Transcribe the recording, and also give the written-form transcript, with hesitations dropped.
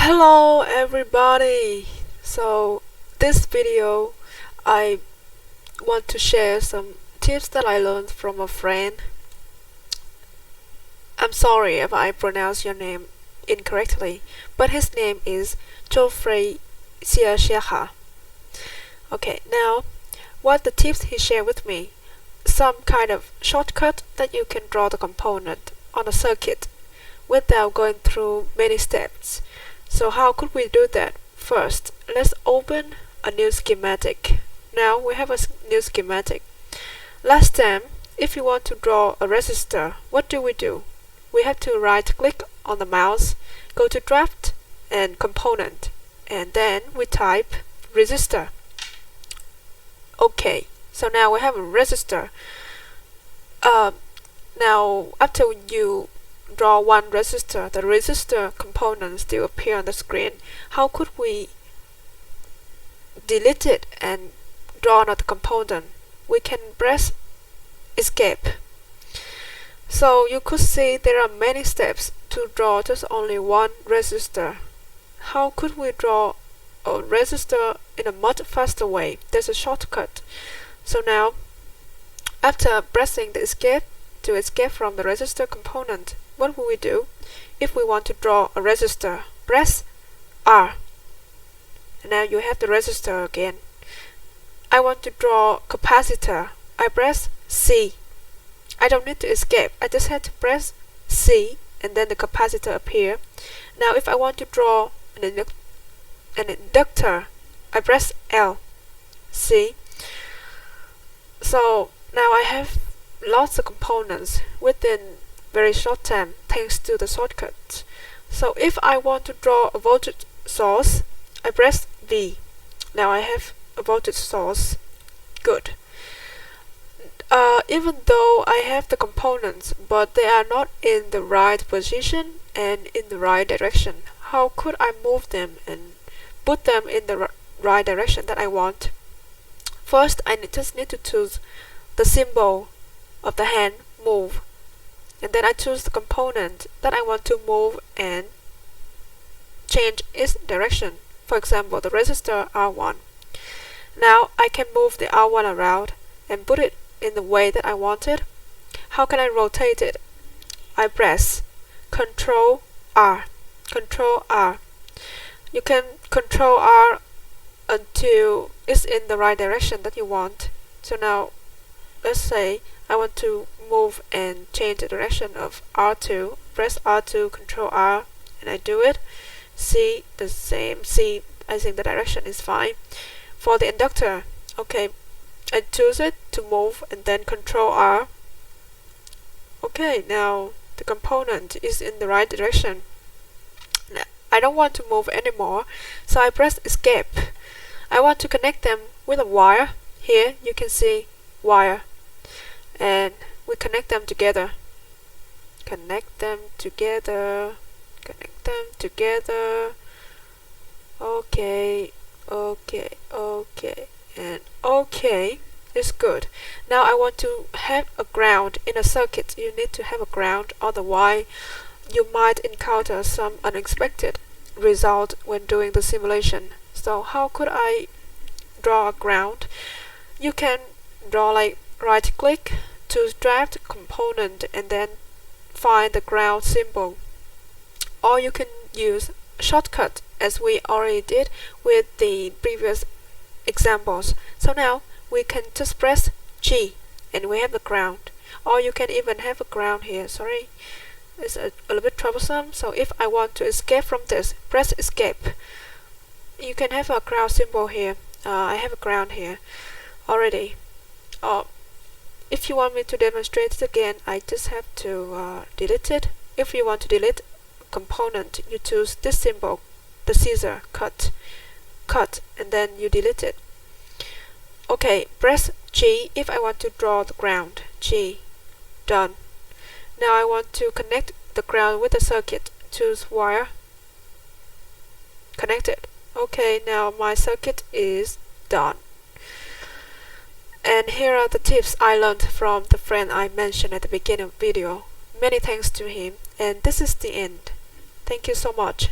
Hello everybody! So this video I want to share some tips that I learned from a friend. I'm sorry if I pronounce your name incorrectly, but his name is Geoffrey Siacheha. Okay, now what the tips he shared with me? Some kind of shortcut that you can draw the component on a circuit without going through many steps. So how could we do that? First, let's open a new schematic. Now we have a new schematic. Last time, if you want to draw a resistor, what do? We have to right click on the mouse, go to draft and component, and then we type resistor. Okay, so now we have a resistor. Now after you draw one resistor, the resistor component still appear on the screen. How could we delete it and draw another component? We can press escape. So you could see there are many steps to draw just only one resistor. How could we draw a resistor in a much faster way? There's a shortcut. So now, after pressing the escape to escape from the resistor component, what will we do? If we want to draw a resistor, press R. And now you have the resistor again. I want to draw capacitor. I press C. I don't need to escape. I just had to press C and then the capacitor appear. Now if I want to draw an inductor, I press L. See? So now I have lots of components within very short time thanks to the shortcut. So if I want to draw a voltage source, I press V. Now I have a voltage source. Good. Even though I have the components, but they are not in the right position and in the right direction, how could I move them and put them in the right direction that I want? First, I just need to choose the symbol of the hand, move. And then I choose the component that I want to move and change its direction. For example, the resistor R1. Now I can move the R1 around and put it in the way that I want it. How can I rotate it? I press Control R. Control R. You can Control R until it's in the right direction that you want. So now, let's say I want to move and change the direction of R2. Press R2, Control R, and I do it. See the same. See, I think the direction is fine. For the inductor, okay, I choose it to move and then Control R. Okay, now the component is in the right direction. I don't want to move anymore, so I press escape. I want to connect them with a wire. Here you can see wire, and we connect them together. Connect them together. Connect them together. Okay, okay, okay, and okay. It's good. Now I want to have a ground in a circuit. You need to have a ground, otherwise you might encounter some unexpected result when doing the simulation. So how could I draw a ground? You can draw like right click, choose draft component, and then find the ground symbol. Or you can use shortcut as we already did with the previous examples. So now we can just press G and we have the ground. Or you can even have a ground here. Sorry, it's a little bit troublesome. So if I want to escape from this, press escape. You can have a ground symbol here. I have a ground here already. If you want me to demonstrate it again, I just have to delete it. If you want to delete a component, you choose this symbol, the scissor, cut, and then you delete it. Okay, press G if I want to draw the ground. G, done. Now I want to connect the ground with the circuit. Choose wire, connect it. Okay, now my circuit is done. And here are the tips I learned from the friend I mentioned at the beginning of the video. Many thanks to him, and this is the end. Thank you so much.